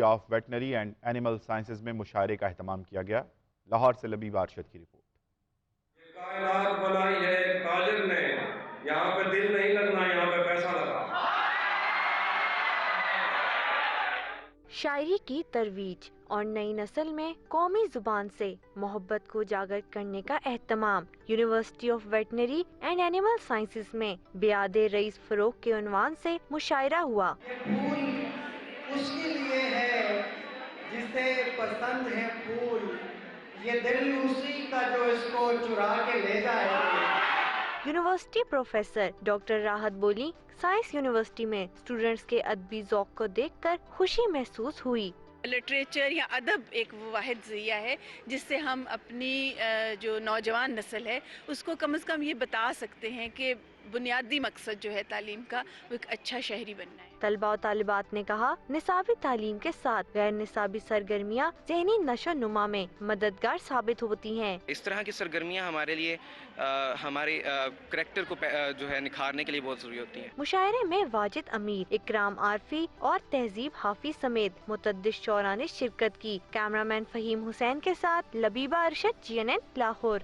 Of veterinary and animal sciences میں مشاعرے کا اہتمام کیا گیا۔ لاہور سے لبیب ارشد کی رپورٹ۔ یہ کائنات بنائی ہے قادر نے، یہاں پہ دل نہیں لگنا، یہاں پہ پیسہ لگا۔ شاعری کی ترویج اور نئی نسل میں قومی زبان سے محبت کو اجاگر کرنے کا اہتمام university of veterinary and animal sciences میں بیعد رئیس فروغ کے عنوان سے مشاعرہ ہوا۔ یہ پھول اس کے لیے ہے جسے پسند ہے پھول، یہ دل اسی کا جو اس کو چرا کے لے جائے۔ یونیورسٹی پروفیسر ڈاکٹر راحت بولی، سائنس یونیورسٹی میں اسٹوڈنٹس کے ادبی ذوق کو دیکھ کر خوشی محسوس ہوئی۔ لٹریچر یا ادب ایک وہ واحد ذریعہ ہے جس سے ہم اپنی جو نوجوان نسل ہے اس کو کم از کم یہ بتا سکتے ہیں کہ بنیادی مقصد جو ہے تعلیم کا وہ ایک اچھا شہری بننا ہے۔ طلباء و طالبات نے کہا، نصابی تعلیم کے ساتھ غیر نصابی سرگرمیاں ذہنی نشو و نما میں مددگار ثابت ہوتی ہیں۔ اس طرح کی سرگرمیاں ہمارے لیے ہمارے کریکٹر کو جو ہے نکھارنے کے لیے بہت ضروری ہوتی ہیں۔ مشاعرے میں واجد امیر، اکرام عارفی اور تہذیب حافظ سمیت متعدد شعراء نے شرکت کی۔ کیمرہ مین فہیم حسین کے ساتھ لبیبہ ارشد، GNN لاہور۔